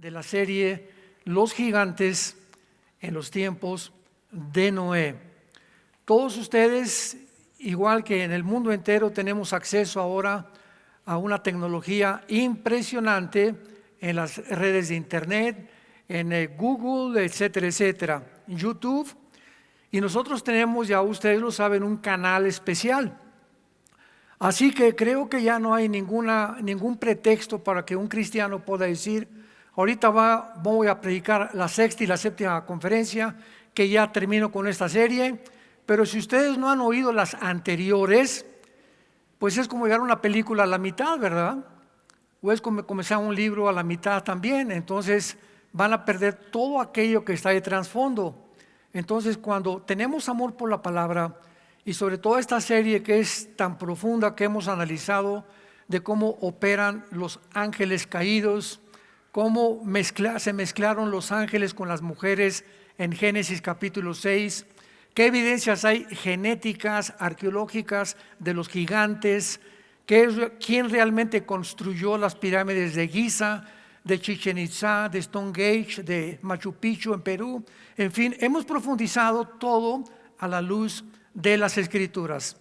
de la serie Los gigantes en los tiempos de Noé. Todos ustedes, igual que en el mundo entero, tenemos acceso ahora a una tecnología impresionante en las redes de internet, en Google, etcétera, etcétera, YouTube. Y nosotros tenemos, ya ustedes lo saben, un canal especial. Así que creo que ya no hay ningún pretexto para que un cristiano pueda decir: ahorita voy a predicar la sexta y la séptima conferencia, que ya termino con esta serie. Pero si ustedes no han oído las anteriores, pues es como llegar a una película a la mitad, ¿verdad? O es como comenzar un libro a la mitad también. Entonces van a perder todo aquello que está de trasfondo. Entonces, cuando tenemos amor por la palabra, y sobre todo esta serie que es tan profunda, que hemos analizado de cómo operan los ángeles caídos, cómo se mezclaron los ángeles con las mujeres en Génesis capítulo 6, qué evidencias hay genéticas, arqueológicas de los gigantes, quién realmente construyó las pirámides de Giza, de Chichén Itzá, de Stonehenge, de Machu Picchu en Perú. En fin, hemos profundizado todo a la luz de las Escrituras.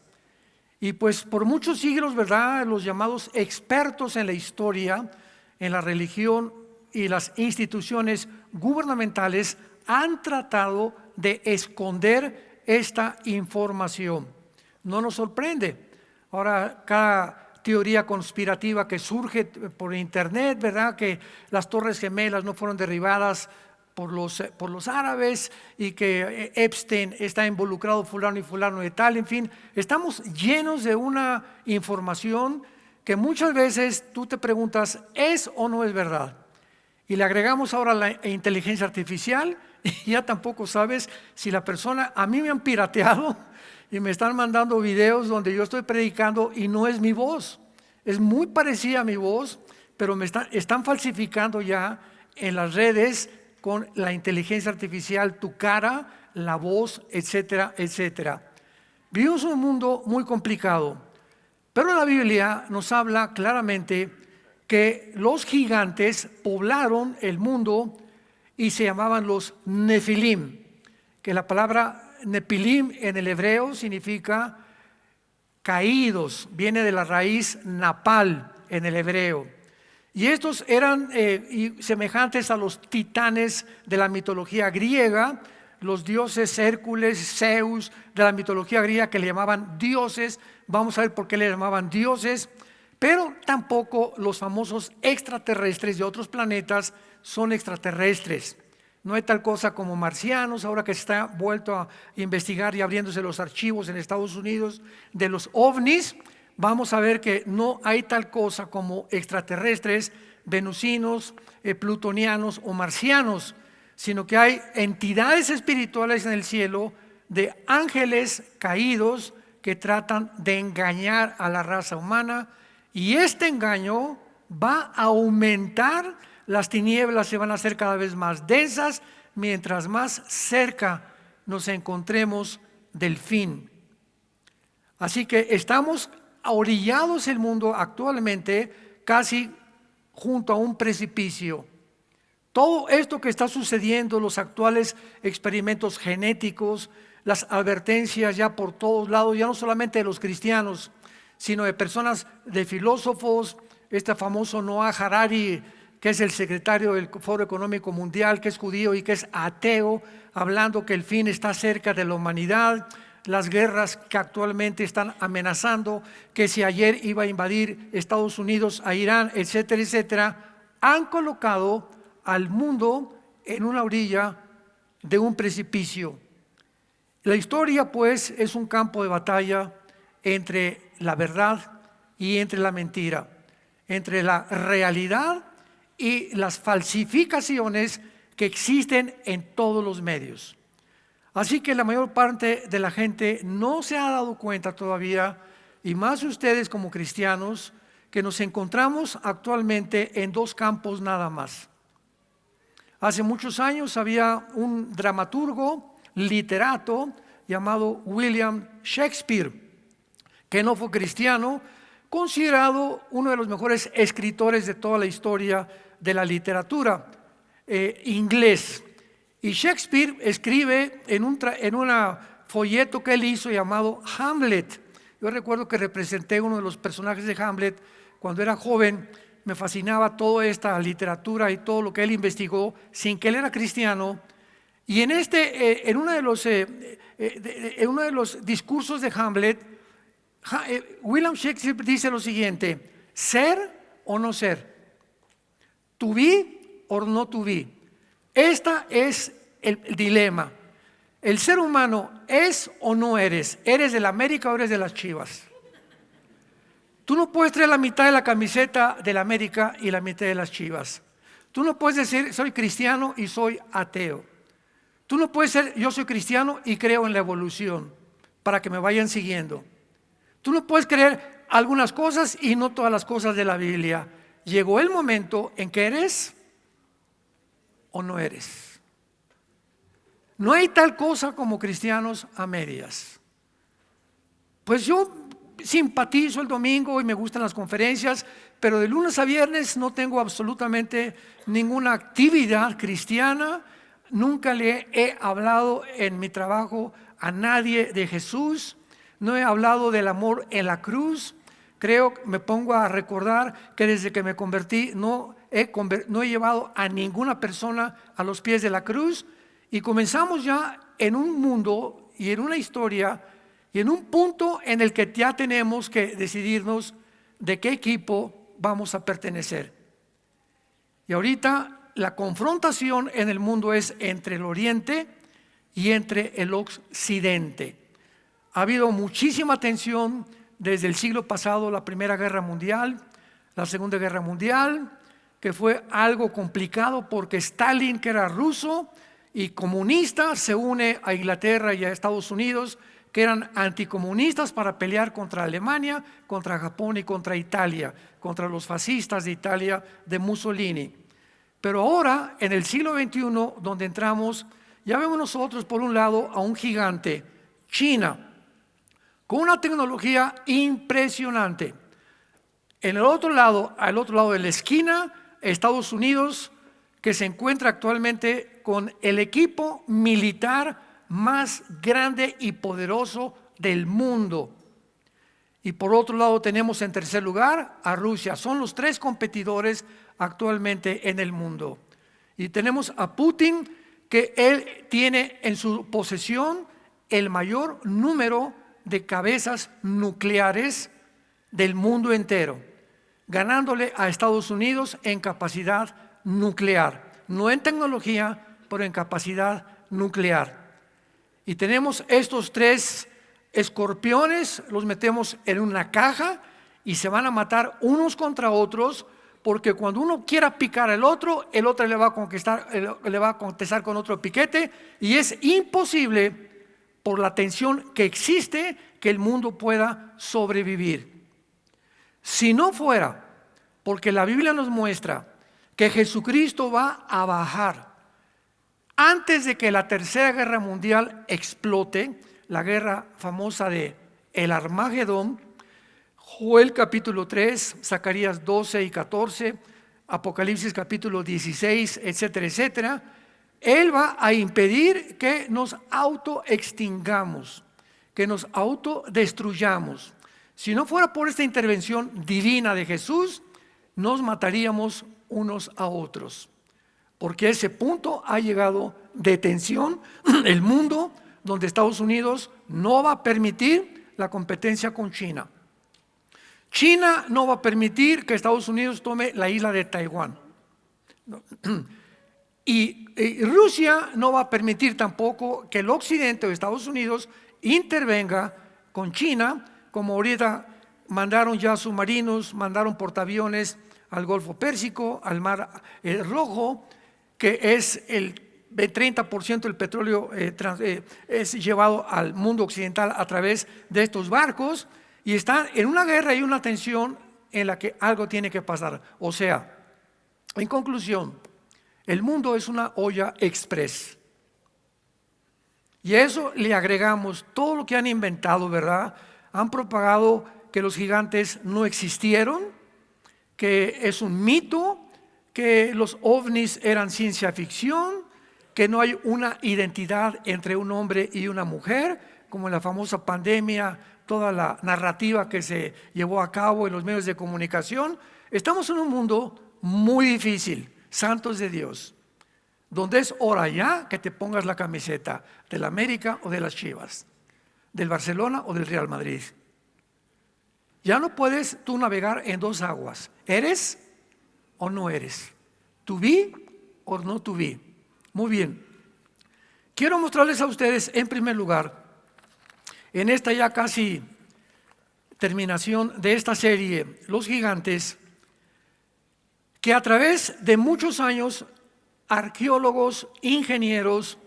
Y pues por muchos siglos, ¿verdad?, los llamados expertos en la historia, en la religión y las instituciones gubernamentales han tratado de esconder esta información. No nos sorprende. Ahora, cada teoría conspirativa que surge por internet, ¿verdad?, que las Torres Gemelas no fueron derribadas por los árabes y que Epstein está involucrado fulano y fulano de tal. En fin, estamos llenos de una información que muchas veces tú te preguntas: ¿es o no es verdad? Y le agregamos ahora la inteligencia artificial y ya tampoco sabes si la persona… A mí me han pirateado y me están mandando videos donde yo estoy predicando y no es mi voz. Es muy parecida a mi voz, pero están falsificando ya en las redes con la inteligencia artificial tu cara, la voz, etcétera, etcétera. Vivimos un mundo muy complicado, pero la Biblia nos habla claramente que los gigantes poblaron el mundo y se llamaban los Nefilim, que la palabra Nepilim en el hebreo significa caídos, viene de la raíz napal en el hebreo. Y estos eran semejantes a los titanes de la mitología griega, los dioses Hércules, Zeus de la mitología griega, que le llamaban dioses. Vamos a ver por qué le llamaban dioses. Pero tampoco los famosos extraterrestres de otros planetas son extraterrestres. No hay tal cosa como marcianos, ahora que se está vuelto a investigar y abriéndose los archivos en Estados Unidos de los ovnis. Vamos a ver que no hay tal cosa como extraterrestres, venusinos, plutonianos o marcianos, sino que hay entidades espirituales en el cielo de ángeles caídos que tratan de engañar a la raza humana, y este engaño va a aumentar. Las tinieblas se van a hacer cada vez más densas mientras más cerca nos encontremos del fin. Así que estamos orillados el mundo actualmente casi junto a un precipicio. Todo esto que está sucediendo, los actuales experimentos genéticos, las advertencias ya por todos lados, ya no solamente de los cristianos, sino de personas, de filósofos, este famoso Noah Harari, que es el secretario del Foro Económico Mundial, que es judío y que es ateo, hablando que el fin está cerca de la humanidad, las guerras que actualmente están amenazando, que si ayer iba a invadir Estados Unidos a Irán, etcétera, etcétera, han colocado al mundo en una orilla de un precipicio. La historia, pues, es un campo de batalla entre la verdad y entre la mentira, entre la realidad y las falsificaciones que existen en todos los medios. Así que la mayor parte de la gente no se ha dado cuenta todavía, y más ustedes como cristianos, que nos encontramos actualmente en dos campos nada más. Hace muchos años había un dramaturgo, literato, llamado William Shakespeare, que no fue cristiano, considerado uno de los mejores escritores de toda la historia de la literatura. inglés. Y Shakespeare escribe en un folleto que él hizo llamado Hamlet. Yo recuerdo que representé uno de los personajes de Hamlet cuando era joven. Me fascinaba toda esta literatura y todo lo que él investigó sin que él era cristiano. Y en uno de los discursos de Hamlet, William Shakespeare dice lo siguiente: ser o no ser, to be or not to be. Esta es el dilema. El ser humano es o no eres. ¿Eres del América o eres de las Chivas? Tú no puedes traer la mitad de la camiseta del América y la mitad de las Chivas. Tú no puedes decir soy cristiano y soy ateo. Tú no puedes ser yo soy cristiano y creo en la evolución para que me vayan siguiendo. Tú no puedes creer algunas cosas y no todas las cosas de la Biblia. Llegó el momento en que eres o no eres. No hay tal cosa como cristianos a medias. Pues yo simpatizo el domingo y me gustan las conferencias, pero de lunes a viernes no tengo absolutamente ninguna actividad cristiana. Nunca le he hablado en mi trabajo a nadie de Jesús. No he hablado del amor en la cruz. Me pongo a recordar que desde que me convertí no he llevado a ninguna persona a los pies de la cruz. Y comenzamos ya en un mundo y en una historia y en un punto en el que ya tenemos que decidirnos de qué equipo vamos a pertenecer. Y ahorita la confrontación en el mundo es entre el Oriente y entre el Occidente. Ha habido muchísima tensión desde el siglo pasado, la Primera Guerra Mundial, la Segunda Guerra Mundial, que fue algo complicado porque Stalin, que era ruso y comunista, se une a Inglaterra y a Estados Unidos, que eran anticomunistas, para pelear contra Alemania, contra Japón y contra Italia, contra los fascistas de Italia de Mussolini. Pero ahora, en el siglo XXI, donde entramos, ya vemos nosotros por un lado a un gigante, China, con una tecnología impresionante. En el otro lado, al otro lado de la esquina, Estados Unidos, que se encuentra actualmente con el equipo militar más grande y poderoso del mundo. Y por otro lado tenemos en tercer lugar a Rusia. Son los tres competidores actualmente en el mundo. Y tenemos a Putin, que él tiene en su posesión el mayor número de cabezas nucleares del mundo entero, ganándole a Estados Unidos en capacidad nuclear, no en tecnología, pero en capacidad nuclear. Y tenemos estos tres escorpiones, los metemos en una caja y se van a matar unos contra otros, porque cuando uno quiera picar al otro, el otro le va a contestar con otro piquete, y es imposible por la tensión que existe que el mundo pueda sobrevivir. Si no fuera porque la Biblia nos muestra que Jesucristo va a bajar antes de que la Tercera Guerra Mundial explote, la guerra famosa de el Armagedón, Joel capítulo 3, Zacarías 12 y 14, Apocalipsis capítulo 16, etcétera, etcétera. Él va a impedir que nos autoextingamos, que nos autodestruyamos. Si no fuera por esta intervención divina de Jesús, nos mataríamos unos a otros. Porque ese punto ha llegado de tensión el mundo, donde Estados Unidos no va a permitir la competencia con China. China no va a permitir que Estados Unidos tome la isla de Taiwán. Y Rusia no va a permitir tampoco que el occidente o Estados Unidos intervenga con China, como ahorita mandaron ya submarinos, mandaron portaaviones al Golfo Pérsico, al Mar Rojo, que es el 30% del petróleo es llevado al mundo occidental a través de estos barcos, y están en una guerra y una tensión en la que algo tiene que pasar. O sea, en conclusión, el mundo es una olla express. Y a eso le agregamos todo lo que han inventado, ¿verdad? Han propagado que los gigantes no existieron, que es un mito, que los ovnis eran ciencia ficción, que no hay una identidad entre un hombre y una mujer, como en la famosa pandemia, toda la narrativa que se llevó a cabo en los medios de comunicación. Estamos en un mundo muy difícil, santos de Dios, donde es hora ya que te pongas la camiseta del América o de las Chivas, del Barcelona o del Real Madrid. Ya no puedes tú navegar en dos aguas, ¿eres o no eres? ¿To be o no to be? Muy bien, quiero mostrarles a ustedes en primer lugar, en esta ya casi terminación de esta serie, Los Gigantes, que a través de muchos años arqueólogos, ingenieros,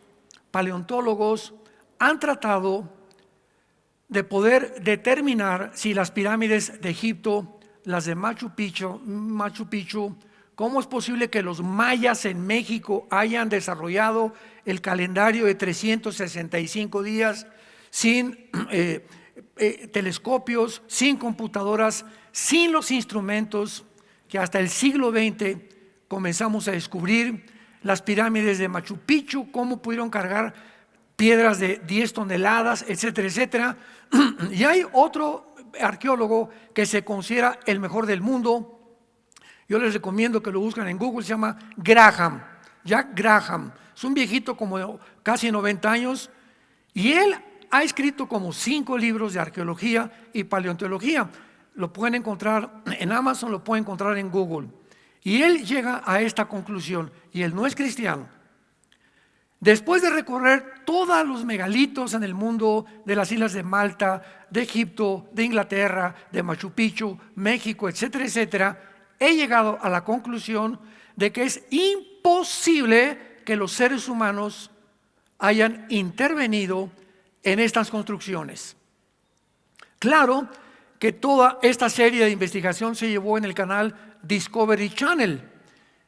paleontólogos han tratado de poder determinar si las pirámides de Egipto, las de Machu Picchu, cómo es posible que los mayas en México hayan desarrollado el calendario de 365 días sin telescopios, sin computadoras, sin los instrumentos que hasta el siglo XX comenzamos a descubrir. Las pirámides de Machu Picchu, cómo pudieron cargar piedras de 10 toneladas, etcétera, etcétera. Y hay otro arqueólogo que se considera el mejor del mundo. Yo les recomiendo que lo busquen en Google, se llama Graham, Jack Graham. Es un viejito como de casi 90 años y él ha escrito como 5 libros de arqueología y paleontología. Lo pueden encontrar en Amazon, lo pueden encontrar en Google. Y él llega a esta conclusión, y él no es cristiano. Después de recorrer todos los megalitos en el mundo de las islas de Malta, de Egipto, de Inglaterra, de Machu Picchu, México, etcétera, etcétera, he llegado a la conclusión de que es imposible que los seres humanos hayan intervenido en estas construcciones. Claro que toda esta serie de investigación se llevó en el canal Discovery Channel,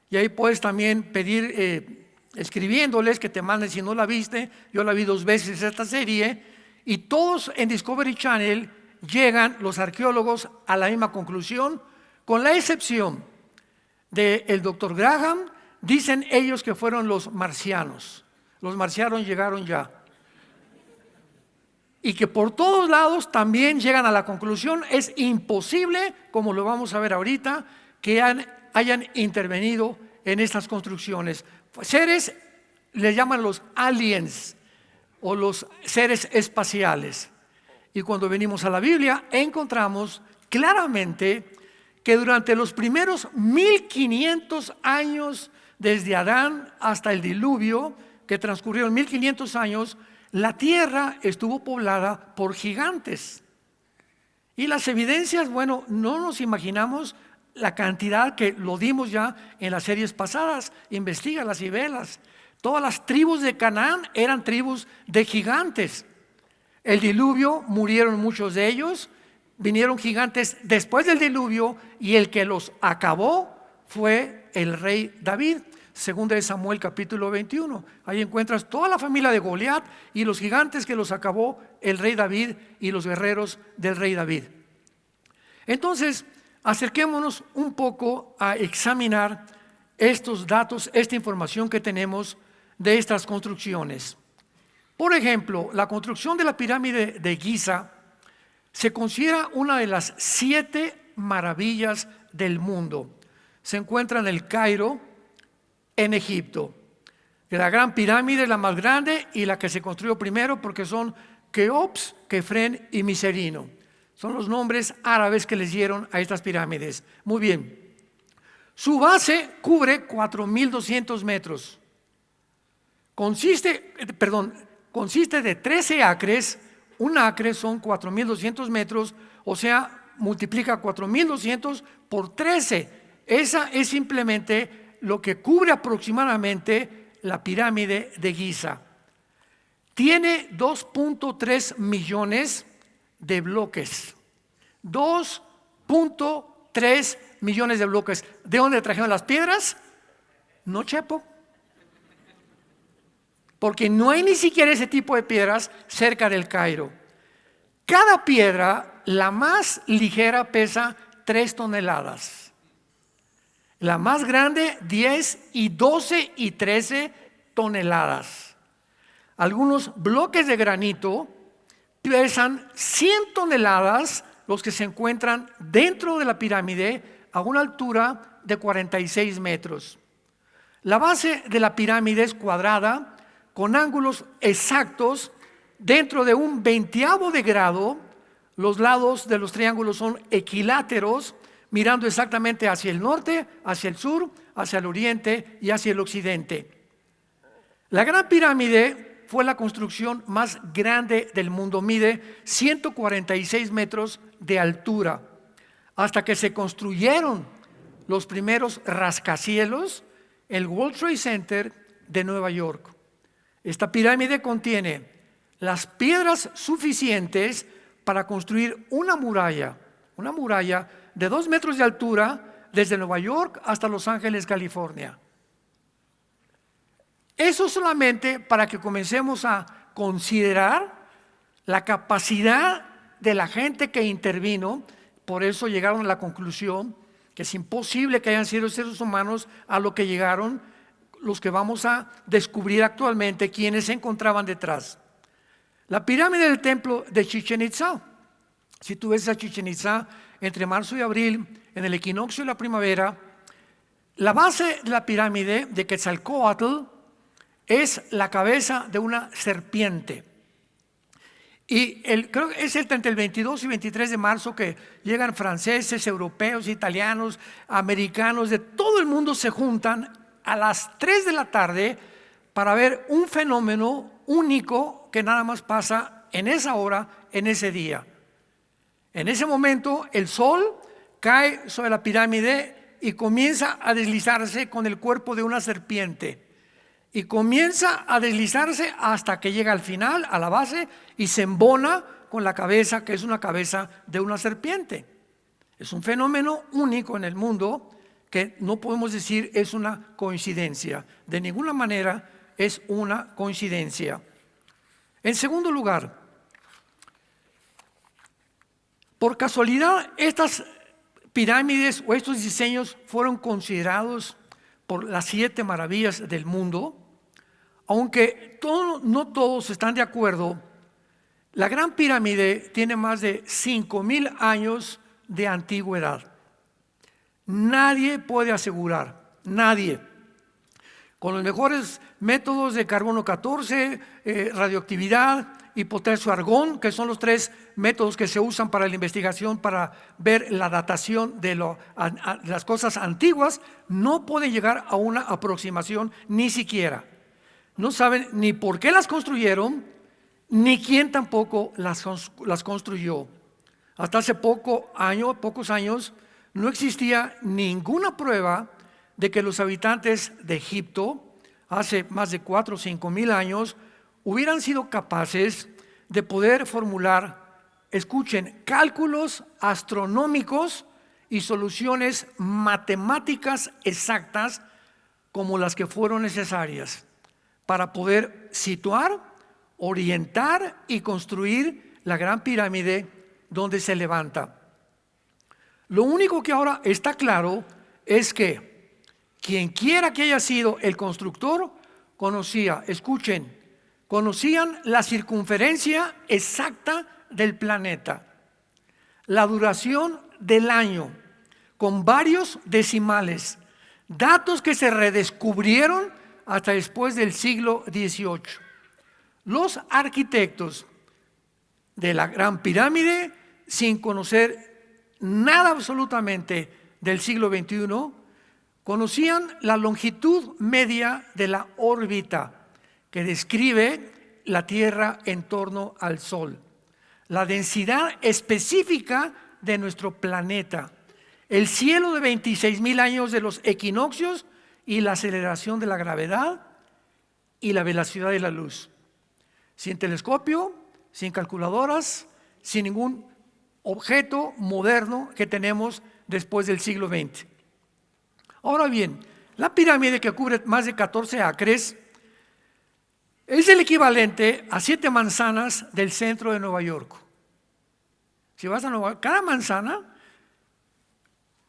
y ahí puedes también pedir escribiéndoles que te manden si no la viste. Yo la vi 2 veces esta serie, y todos en Discovery Channel llegan los arqueólogos a la misma conclusión, con la excepción del doctor Graham. Dicen ellos que fueron los marcianos. Los marcianos llegaron ya. Y que por todos lados también llegan a la conclusión, es imposible, como lo vamos a ver ahorita, que hayan intervenido en estas construcciones. Seres, le llaman los aliens o los seres espaciales. Y cuando venimos a la Biblia encontramos claramente que durante los primeros 1500 años, desde Adán hasta el diluvio, que transcurrieron 1500 años, la tierra estuvo poblada por gigantes. Y las evidencias, bueno, no nos imaginamos la cantidad que lo dimos ya en las series pasadas. Investígalas y velas. Todas las tribus de Canaán eran tribus de gigantes. El diluvio, murieron muchos de ellos. Vinieron gigantes después del diluvio, y el que los acabó fue el rey David. Segunda de Samuel capítulo 21, ahí encuentras toda la familia de Goliat y los gigantes que los acabó el rey David y los guerreros del rey David. Entonces, acerquémonos un poco a examinar estos datos, esta información que tenemos de estas construcciones. Por ejemplo, la construcción de la pirámide de Giza se considera una de las 7 maravillas del mundo. Se encuentra en el Cairo, en Egipto. La gran pirámide es la más grande y la que se construyó primero, porque son Keops, Kefren y Miserino. Son los nombres árabes que les dieron a estas pirámides. Muy bien. Su base cubre 4,200 metros. Consiste de 13 acres. Un acre son 4,200 metros, o sea, multiplica 4,200 por 13. Esa es simplemente lo que cubre aproximadamente la pirámide de Giza. Tiene 2.3 millones de bloques. 2.3 millones de bloques. ¿De dónde trajeron las piedras? No, Chepo. Porque no hay ni siquiera ese tipo de piedras cerca del Cairo. Cada piedra, la más ligera, pesa 3 toneladas. La más grande, 10 y 12 y 13 toneladas. Algunos bloques de granito pesan 100 toneladas, los que se encuentran dentro de la pirámide a una altura de 46 metros. La base de la pirámide es cuadrada, con ángulos exactos dentro de un 20avo de grado. Los lados de los triángulos son equiláteros, mirando exactamente hacia el norte, hacia el sur, hacia el oriente y hacia el occidente. La Gran Pirámide fue la construcción más grande del mundo, mide 146 metros de altura, hasta que se construyeron los primeros rascacielos, el World Trade Center de Nueva York. Esta pirámide contiene las piedras suficientes para construir una muralla de 2 metros de altura desde Nueva York hasta Los Ángeles, California. Eso solamente para que comencemos a considerar la capacidad de la gente que intervino. Por eso llegaron a la conclusión que es imposible que hayan sido seres humanos a lo que llegaron los que vamos a descubrir actualmente quienes se encontraban detrás. La pirámide del templo de Chichén Itzá. Si tú ves a Chichén Itzá entre marzo y abril, en el equinoccio de la primavera, la base de la pirámide de Quetzalcóatl es la cabeza de una serpiente. Y creo que es entre el 22 y 23 de marzo que llegan franceses, europeos, italianos, americanos, de todo el mundo se juntan a las 3 de la tarde para ver un fenómeno único que nada más pasa en esa hora, en ese día. En ese momento el sol cae sobre la pirámide y comienza a deslizarse con el cuerpo de una serpiente. Y comienza a deslizarse hasta que llega al final, a la base, y se embona con la cabeza, que es una cabeza de una serpiente. Es un fenómeno único en el mundo que no podemos decir es una coincidencia. De ninguna manera es una coincidencia. En segundo lugar, por casualidad, estas pirámides o estos diseños fueron considerados por las 7 maravillas del mundo. Aunque no todos están de acuerdo, la Gran Pirámide tiene más de 5,000 años de antigüedad. Nadie puede asegurar, nadie, con los mejores métodos de carbono 14, radioactividad y potasio argón, que son los 3 métodos que se usan para la investigación para ver la datación de las cosas antiguas, no pueden llegar a una aproximación ni siquiera. No saben ni por qué las construyeron, ni quién tampoco las construyó. Hasta hace pocos años, no existía ninguna prueba de que los habitantes de Egipto, hace más de 4 o 5 mil años, hubieran sido capaces de poder formular, escuchen, cálculos astronómicos y soluciones matemáticas exactas como las que fueron necesarias para poder situar, orientar y construir la Gran Pirámide donde se levanta. Lo único que ahora está claro es que quien quiera que haya sido el constructor conocían la circunferencia exacta del planeta, la duración del año, con varios decimales, datos que se redescubrieron hasta después del siglo XVIII. Los arquitectos de la Gran Pirámide, sin conocer nada absolutamente del siglo XXI, conocían la longitud media de la órbita que describe la Tierra en torno al Sol, la densidad específica de nuestro planeta, el cielo de 26,000 años de los equinoccios y la aceleración de la gravedad y la velocidad de la luz. Sin telescopio, sin calculadoras, sin ningún objeto moderno que tenemos después del siglo XX. Ahora bien, la pirámide, que cubre más de 14 acres, es el equivalente a 7 manzanas del centro de Nueva York. Si vas a Nueva York, cada manzana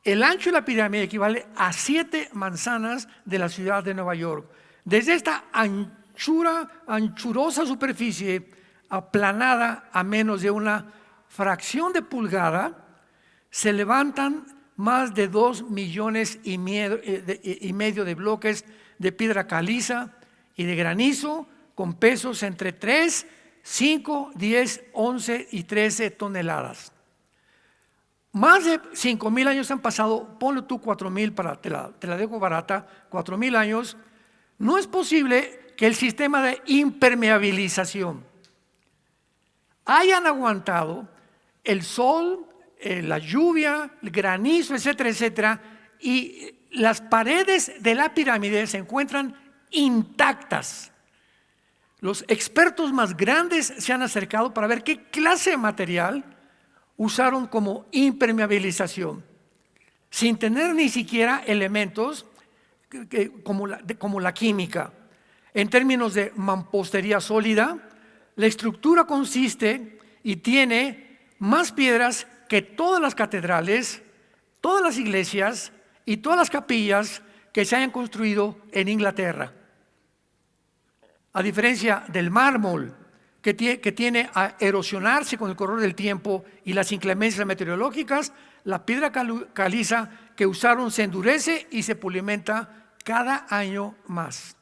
El ancho de la pirámide equivale a 7 manzanas de la ciudad de Nueva York. Desde esta anchurosa superficie aplanada a menos de una fracción de pulgada, se levantan más de 2,5 millones de bloques de piedra caliza y de granizo con pesos entre 3, 5, 10, 11 y 13 toneladas. Más de 5,000 años han pasado, ponle tú 4,000 te la dejo barata, 4,000 años. No es posible que el sistema de impermeabilización hayan aguantado el sol, la lluvia, el granizo, etcétera, etcétera, y las paredes de la pirámide se encuentran intactas. Los expertos más grandes se han acercado para ver qué clase de material usaron como impermeabilización, sin tener ni siquiera elementos como la química. En términos de mampostería sólida, la estructura consiste y tiene más piedras que todas las catedrales, todas las iglesias y todas las capillas que se hayan construido en Inglaterra. A diferencia del mármol, que tiene a erosionarse con el correr del tiempo y las inclemencias meteorológicas, la piedra caliza que usaron se endurece y se pulimenta cada año más.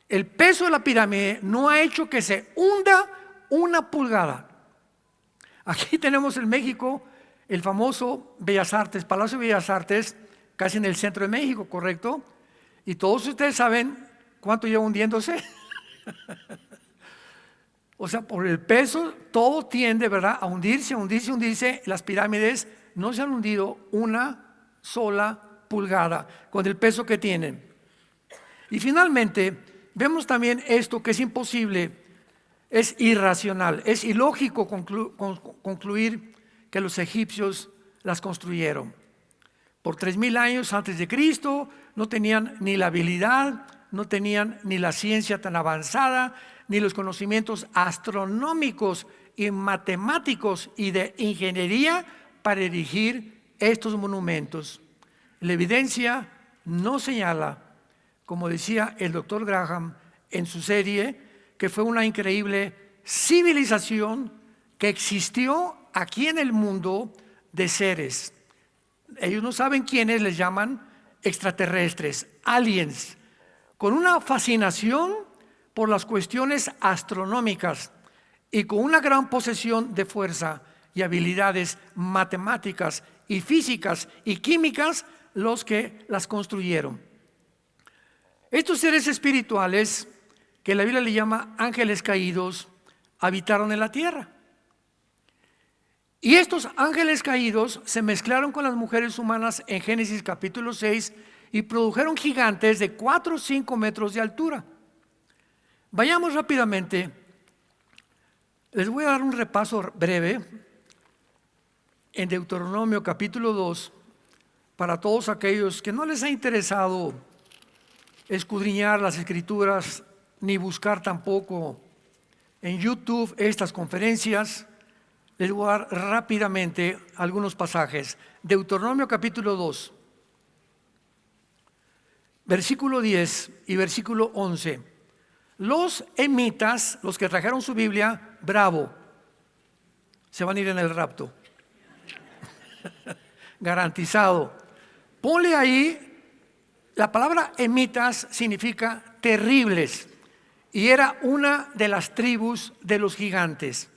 El peso de la pirámide no ha hecho que se hunda una pulgada. Aquí tenemos en México el famoso Bellas Artes, Palacio de Bellas Artes, casi en el centro de México, ¿correcto? Y todos ustedes saben cuánto lleva hundiéndose. O sea, por el peso, todo tiende, ¿verdad?, a hundirse, hundirse, hundirse. Las pirámides no se han hundido una sola pulgada con el peso que tienen. Y finalmente, vemos también esto que es imposible, es irracional, es ilógico concluir que los egipcios las construyeron. Por 3,000 años antes de Cristo no tenían ni la habilidad, no tenían ni la ciencia tan avanzada, ni los conocimientos astronómicos y matemáticos y de ingeniería para erigir estos monumentos. La evidencia no señala, como decía el doctor Graham en su serie, que fue una increíble civilización que existió aquí en el mundo de seres. Ellos no saben quiénes, les llaman extraterrestres, aliens, con una fascinación por las cuestiones astronómicas y con una gran posesión de fuerza y habilidades matemáticas y físicas y químicas los que las construyeron. Estos seres espirituales, que la Biblia le llama ángeles caídos, habitaron en la tierra. Y estos ángeles caídos se mezclaron con las mujeres humanas en Génesis capítulo 6 y produjeron gigantes de 4 o 5 metros de altura. Vayamos rápidamente. Les voy a dar un repaso breve en Deuteronomio capítulo 2 para todos aquellos que no les ha interesado escudriñar las escrituras ni buscar tampoco en YouTube estas conferencias. Les voy a dar rápidamente algunos pasajes. Deuteronomio capítulo 2, versículo 10 y versículo 11. Los emitas, los que trajeron su Biblia, bravo, se van a ir en el rapto. Garantizado. Ponle ahí, la palabra emitas significa terribles y era una de las tribus de los gigantes.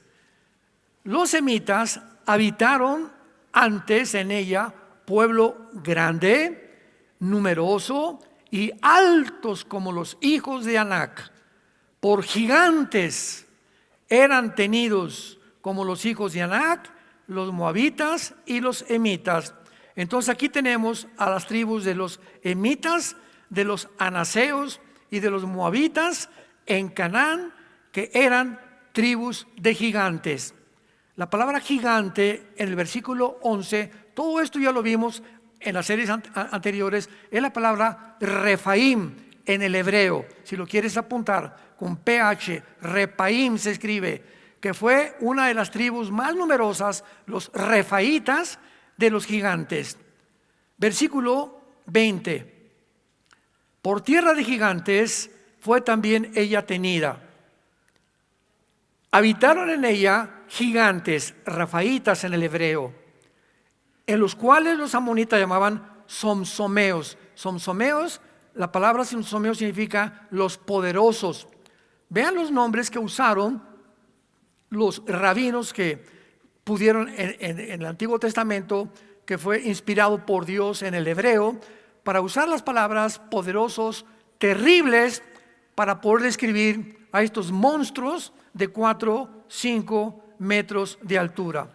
Los emitas habitaron antes en ella pueblo grande, numeroso y altos como los hijos de Anac. Por gigantes eran tenidos como los hijos de Anac, los moabitas y los emitas. Entonces aquí tenemos a las tribus de los emitas, de los anaseos y de los moabitas en Canaán, que eran tribus de gigantes. La palabra gigante en el versículo 11, todo esto ya lo vimos en las series anteriores, es la palabra Refaim en el hebreo. Si lo quieres apuntar con PH, Refaim se escribe, que fue una de las tribus más numerosas, los refaitas, de los gigantes. Versículo 20. Por tierra de gigantes fue también ella tenida. Habitaron en ella gigantes, rafaitas en el hebreo, en los cuales los amonitas llamaban somsomeos. Somsomeos, la palabra somsomeo significa los poderosos. Vean los nombres que usaron los rabinos que pudieron en el Antiguo Testamento, que fue inspirado por Dios en el hebreo, para usar las palabras poderosos, terribles, para poder describir a estos monstruos de 4, 5 metros de altura.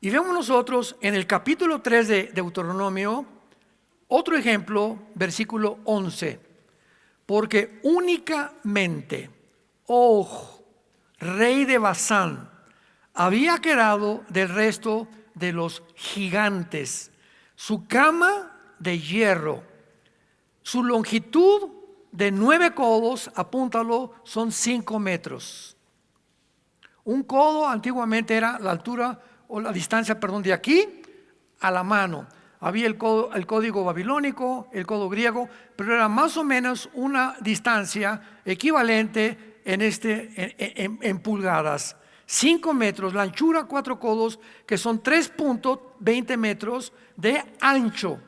Y vemos nosotros en el capítulo 3 de Deuteronomio otro ejemplo, versículo 11. Porque únicamente Og, rey de Basán, había quedado del resto de los gigantes, su cama de hierro, su longitud de 9 codos, apúntalo, son 5 metros. Un codo antiguamente era la altura o la distancia, perdón, de aquí a la mano. Había el código babilónico, el codo griego, pero era más o menos una distancia equivalente en pulgadas. 5 metros, la anchura 4 codos, que son 3.20 metros de ancho.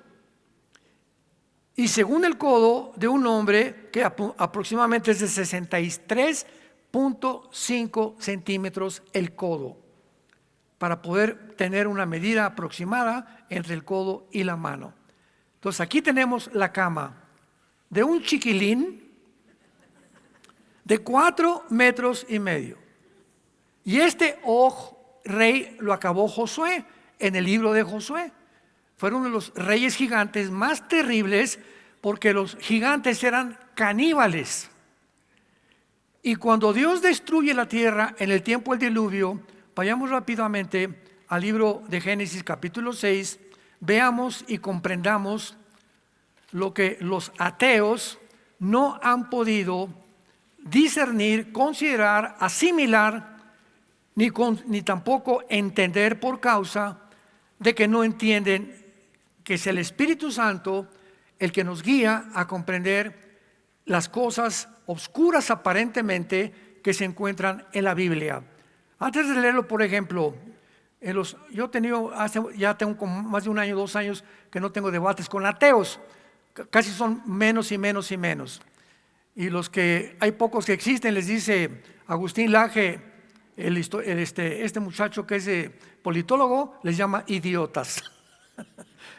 Y según el codo de un hombre, que aproximadamente es de 63.5 centímetros el codo, para poder tener una medida aproximada entre el codo y la mano. Entonces aquí tenemos la cama de un chiquilín de 4 metros y medio. Y este Og, rey, lo acabó Josué en el libro de Josué. Fueron uno de los reyes gigantes más terribles, porque los gigantes eran caníbales. Y cuando Dios destruye la tierra en el tiempo del diluvio, vayamos rápidamente al libro de Génesis capítulo 6, veamos y comprendamos lo que los ateos no han podido discernir, considerar, asimilar, ni tampoco entender, por causa de que no entienden que es el Espíritu Santo el que nos guía a comprender las cosas oscuras aparentemente que se encuentran en la Biblia. Antes de leerlo, por ejemplo, yo he tenido, ya tengo como más de un año, 2 años que no tengo debates con ateos, casi son menos y menos y menos. Y los que hay pocos que existen, les dice Agustín Laje, este muchacho que es politólogo, les llama idiotas.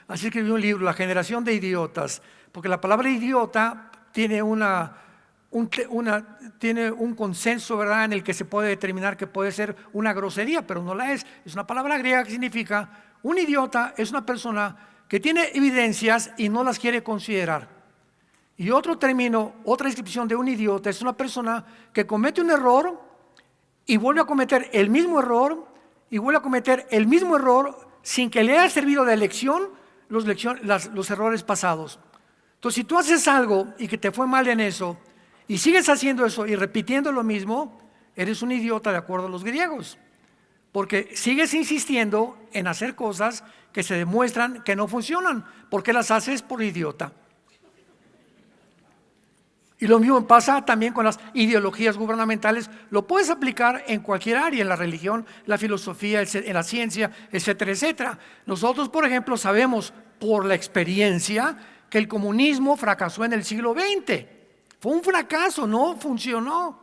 Así escribió un libro, La generación de idiotas, porque la palabra idiota tiene tiene un consenso, ¿verdad?, en el que se puede determinar que puede ser una grosería, pero no la es. Es una palabra griega que significa, un idiota es una persona que tiene evidencias y no las quiere considerar. Y otro término, otra descripción de un idiota es una persona que comete un error y vuelve a cometer el mismo error y vuelve a cometer el mismo error sin que le haya servido de lección los errores pasados. Entonces, si tú haces algo y que te fue mal en eso y sigues haciendo eso y repitiendo lo mismo, eres un idiota de acuerdo a los griegos, porque sigues insistiendo en hacer cosas que se demuestran que no funcionan, porque las haces por idiota. Y lo mismo pasa también con las ideologías gubernamentales. Lo puedes aplicar en cualquier área, en la religión, la filosofía, en la ciencia, etcétera, etcétera. Nosotros, por ejemplo, sabemos por la experiencia que el comunismo fracasó en el siglo XX. Fue un fracaso, no funcionó.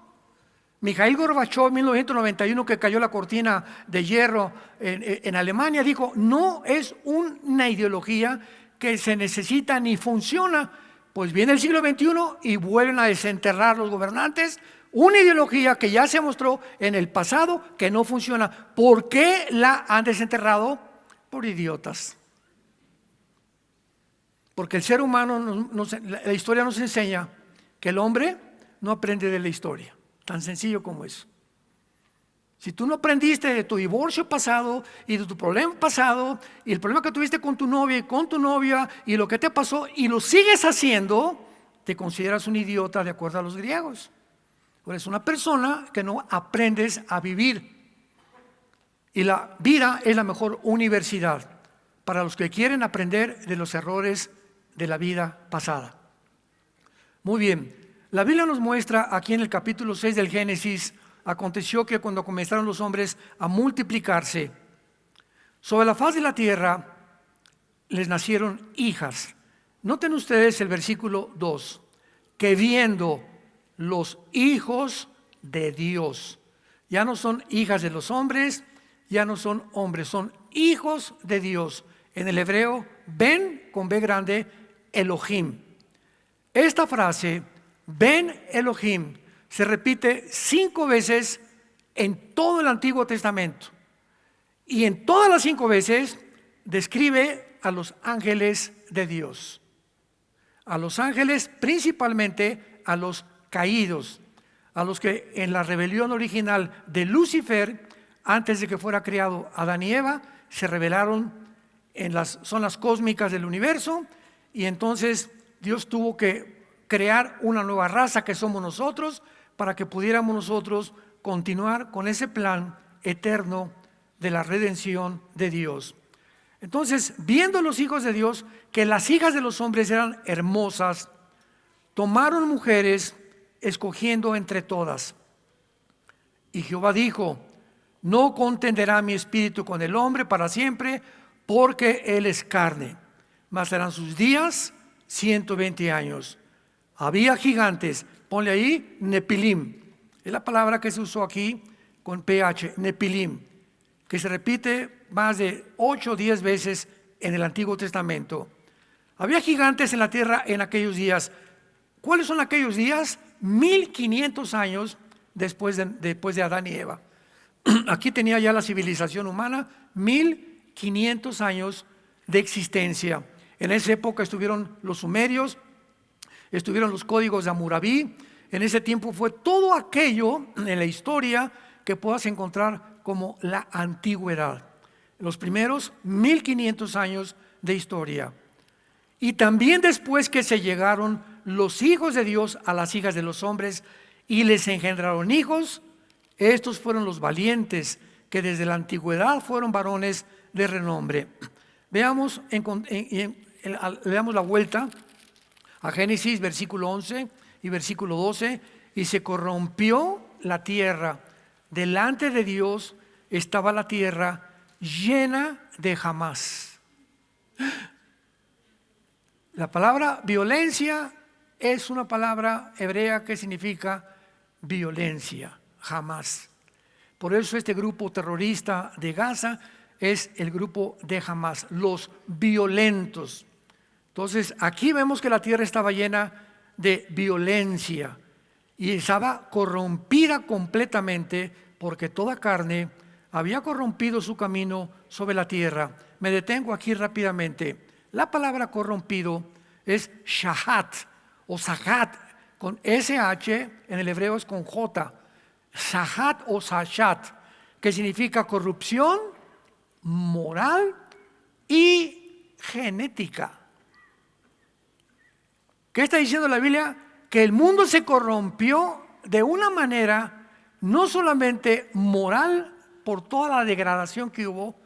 Mikhail Gorbachev en 1991, que cayó la cortina de hierro en Alemania, dijo: no es una ideología que se necesita ni funciona. Pues viene el siglo XXI y vuelven a desenterrar los gobernantes una ideología que ya se mostró en el pasado que no funciona. ¿Por qué la han desenterrado? Por idiotas. Porque el ser humano, la historia nos enseña que el hombre no aprende de la historia. Tan sencillo como eso. Si tú no aprendiste de tu divorcio pasado y de tu problema pasado y el problema que tuviste con tu novia y con tu novia y lo que te pasó y lo sigues haciendo, te consideras un idiota de acuerdo a los griegos. Eres una persona que no aprendes a vivir. Y la vida es la mejor universidad. para los que quieren aprender de los errores de la vida pasada. Muy bien, la Biblia nos muestra aquí en el capítulo 6 del Génesis: aconteció que cuando comenzaron los hombres a multiplicarse sobre la faz de la tierra, les nacieron hijas. Noten ustedes el versículo 2, que viendo los hijos de Dios, ya no son hijas de los hombres, ya no son hombres, son hijos de Dios. En el hebreo, Ben con B grande, Elohim. Esta frase, Ben Elohim, se repite 5 veces en todo el Antiguo Testamento. Y en todas las 5 veces describe a los ángeles de Dios. A los ángeles, principalmente a los caídos, a los que en la rebelión original de Lucifer, antes de que fuera creado Adán y Eva, se rebelaron en las zonas cósmicas del universo, y entonces Dios tuvo que crear una nueva raza que somos nosotros, para que pudiéramos nosotros continuar con ese plan eterno de la redención de Dios. Entonces, viendo los hijos de Dios que las hijas de los hombres eran hermosas, tomaron mujeres, escogiendo entre todas. Y Jehová dijo: no contenderá mi espíritu con el hombre para siempre, porque él es carne, mas serán sus días 120 años. Había gigantes, ponle ahí Nepilim, es la palabra que se usó aquí con PH, Nepilim, que se repite más de 8 o 10 veces en el Antiguo Testamento. Había gigantes en la tierra en aquellos días. ¿Cuáles son aquellos días? 1500 años después de Adán y Eva. Aquí tenía ya la civilización humana 1500 años de existencia. En esa época estuvieron los sumerios, estuvieron los códigos de Hammurabi. En ese tiempo fue todo aquello en la historia que puedas encontrar como la antigüedad. Los primeros 1500 años de historia. Y también después que se llegaron los hijos de Dios a las hijas de los hombres y les engendraron hijos, estos fueron los valientes que desde la antigüedad fueron varones de renombre. Veamos la vuelta a Génesis versículo 11 y versículo 12. Y se corrompió la tierra. Delante de Dios estaba la tierra llena de Jamás. La palabra violencia es una palabra hebrea que significa violencia, Jamás. Por eso este grupo terrorista de Gaza es el grupo de Jamás, los violentos. Entonces aquí vemos que la tierra estaba llena de violencia y estaba corrompida completamente, porque toda carne había corrompido su camino sobre la tierra. Me detengo aquí rápidamente. La palabra corrompido es shahat o sahat, con SH, en el hebreo es con J. Sahat o sashat, que significa corrupción moral y genética. ¿Qué está diciendo la Biblia? Que el mundo se corrompió de una manera no solamente moral por toda la degradación que hubo,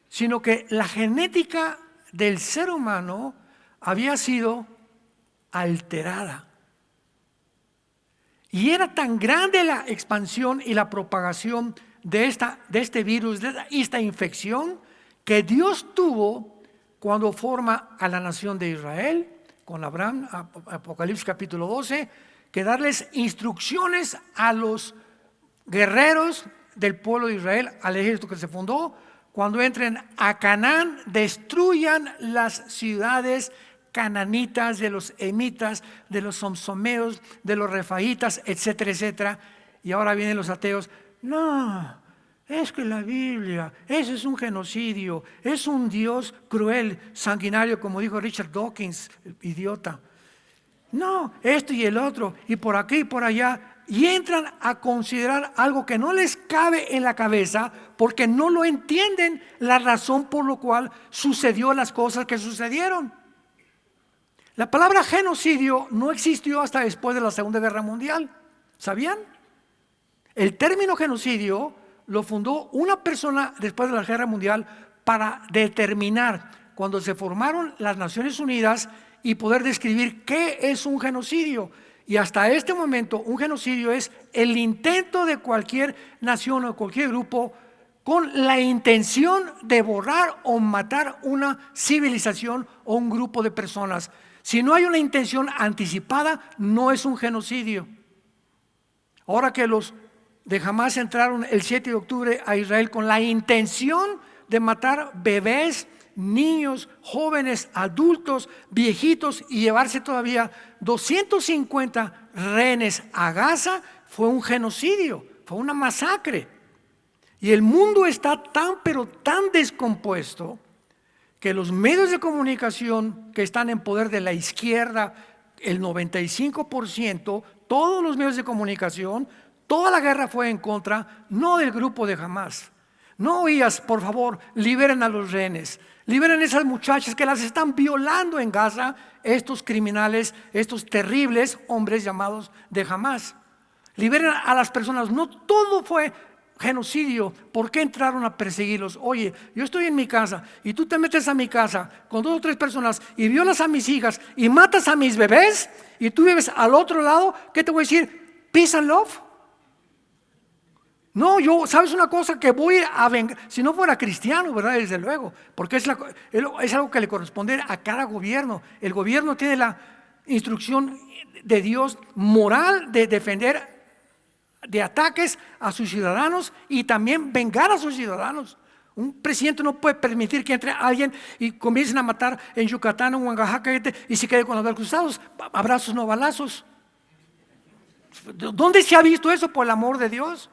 sino que la genética del ser humano había sido alterada. Y era tan grande la expansión y la propagación de este virus, de esta infección, que Dios tuvo cuando forma a la nación de Israel, con Abraham, Apocalipsis capítulo 12, que darles instrucciones a los guerreros del pueblo de Israel, al ejército que se fundó: cuando entren a Canaán, destruyan las ciudades cananitas, de los emitas, de los somsomeos, de los refaitas, etcétera, etcétera. Y ahora vienen los ateos: no, es que la Biblia, ese es un genocidio, es un Dios cruel, sanguinario, como dijo Richard Dawkins, el idiota. No, esto y el otro, y por aquí y por allá. Y entran a considerar algo que no les cabe en la cabeza, porque no lo entienden, la razón por la cual sucedió las cosas que sucedieron. La palabra genocidio no existió hasta después de la Segunda Guerra Mundial. ¿Sabían? El término genocidio lo fundó una persona después de la Guerra Mundial para determinar cuando se formaron las Naciones Unidas y poder describir qué es un genocidio. Y hasta este momento un genocidio es el intento de cualquier nación o cualquier grupo con la intención de borrar o matar una civilización o un grupo de personas. Si no hay una intención anticipada, no es un genocidio. Ahora que los de Hamás entraron el 7 de octubre a Israel con la intención de matar bebés, niños, jóvenes, adultos, viejitos y llevarse todavía 250 rehenes a Gaza, fue un genocidio, fue una masacre. Y el mundo está tan pero tan descompuesto que los medios de comunicación que están en poder de la izquierda, el 95%, todos los medios de comunicación, toda la guerra fue en contra, no del grupo de Hamás. No oías, por favor, liberen a los rehenes, liberen a esas muchachas que las están violando en Gaza, estos criminales, estos terribles hombres llamados de Hamás. Liberen a las personas, no todo fue genocidio. ¿Por qué entraron a perseguirlos? Oye, yo estoy en mi casa y tú te metes a mi casa con 2 o 3 personas y violas a mis hijas y matas a mis bebés y tú vives al otro lado. ¿Qué te voy a decir? Peace and love. No, yo, ¿sabes una cosa? Que voy a vengar, si no fuera cristiano, ¿verdad? Desde luego, porque es algo que le corresponde a cada gobierno. El gobierno tiene la instrucción de Dios moral de defender de ataques a sus ciudadanos y también vengar a sus ciudadanos. Un presidente no puede permitir que entre alguien y comiencen a matar en Yucatán o en Oaxaca y se quede con los brazos cruzados, abrazos no balazos. ¿Dónde se ha visto eso, por el amor de Dios?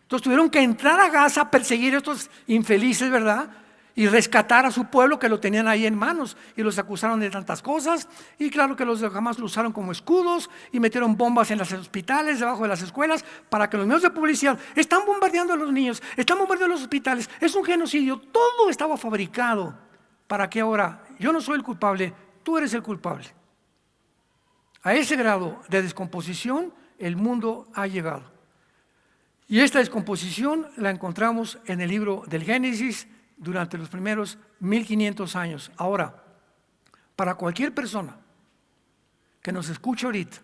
Entonces tuvieron que entrar a Gaza a perseguir a estos infelices, ¿verdad? Y rescatar a su pueblo que lo tenían ahí en manos y los acusaron de tantas cosas. Y claro que los de Hamás lo usaron como escudos y metieron bombas en los hospitales, debajo de las escuelas, para que los medios de publicidad están bombardeando a los niños, están bombardeando los hospitales. Es un genocidio, todo estaba fabricado para que ahora yo no soy el culpable, tú eres el culpable. A ese grado de descomposición el mundo ha llegado. Y esta descomposición la encontramos en el libro del Génesis durante los primeros 1500 años. Ahora, para cualquier persona que nos escuche ahorita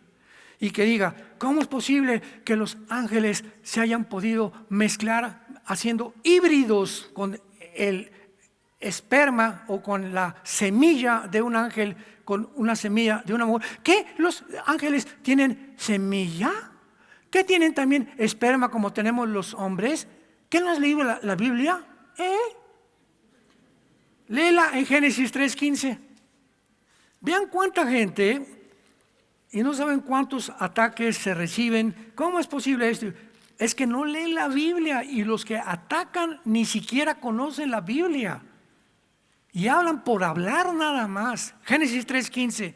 y que diga, ¿cómo es posible que los ángeles se hayan podido mezclar haciendo híbridos con el esperma o con la semilla de un ángel, con una semilla de una mujer? ¿Qué? ¿Los ángeles tienen semilla? ¿Qué tienen también esperma como tenemos los hombres? ¿Qué no has leído la Biblia? Léela en Génesis 3:15. Vean cuánta gente y no saben cuántos ataques se reciben. ¿Cómo es posible esto? Es que no leen la Biblia y los que atacan ni siquiera conocen la Biblia y hablan por hablar nada más. Génesis 3:15,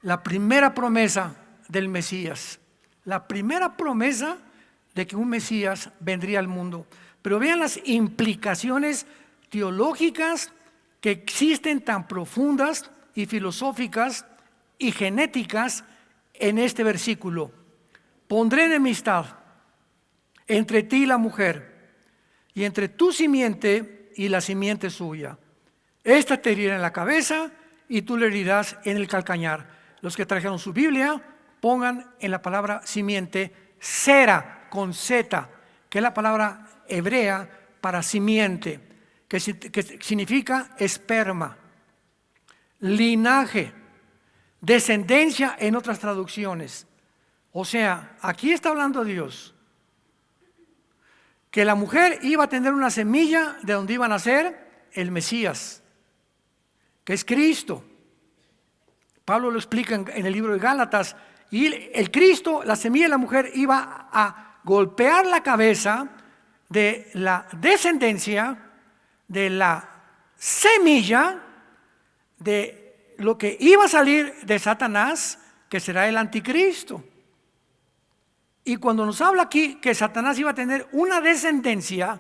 la primera promesa del Mesías. La primera promesa de que un Mesías vendría al mundo. Pero vean las implicaciones teológicas que existen tan profundas y filosóficas y genéticas en este versículo. Pondré enemistad entre ti y la mujer, y entre tu simiente y la simiente suya. Esta te herirá en la cabeza y tú le herirás en el calcañar. Los que trajeron su Biblia, pongan en la palabra simiente sera con Z, que es la palabra hebrea para simiente, que significa esperma, linaje, descendencia en otras traducciones. O sea, aquí está hablando Dios que la mujer iba a tener una semilla de donde iba a nacer el Mesías, que es Cristo. Pablo lo explica en el libro de Gálatas. Y el Cristo, la semilla de la mujer, iba a golpear la cabeza de la descendencia, de la semilla, de lo que iba a salir de Satanás, que será el anticristo. Y cuando nos habla aquí que Satanás iba a tener una descendencia,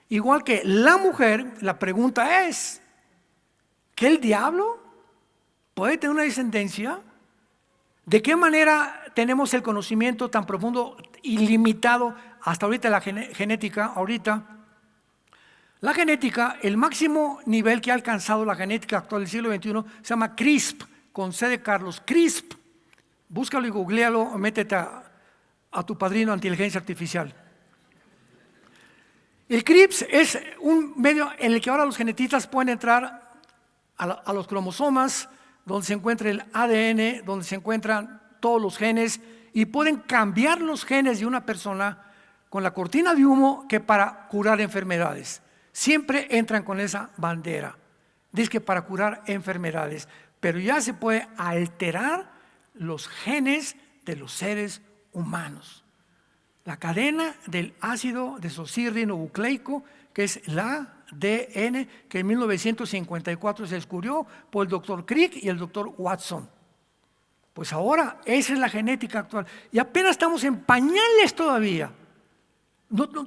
igual que la mujer, la pregunta es, ¿que el diablo puede tener una descendencia? ¿De qué manera tenemos el conocimiento tan profundo, ilimitado, hasta ahorita la genética, ahorita? La genética, el máximo nivel que ha alcanzado la genética actual del siglo XXI se llama CRISP, con C de Carlos, CRISP. Búscalo y googlealo o métete a tu padrino de inteligencia artificial. El CRISP es un medio en el que ahora los genetistas pueden entrar a los cromosomas, donde se encuentra el ADN, donde se encuentran todos los genes, y pueden cambiar los genes de una persona con la cortina de humo que para curar enfermedades. Siempre entran con esa bandera, dice que para curar enfermedades, pero ya se puede alterar los genes de los seres humanos. La cadena del ácido desoxirribonucleico, que es el ADN, que en 1954 se descubrió por el doctor Crick y el doctor Watson. Pues ahora esa es la genética actual y apenas estamos en pañales todavía.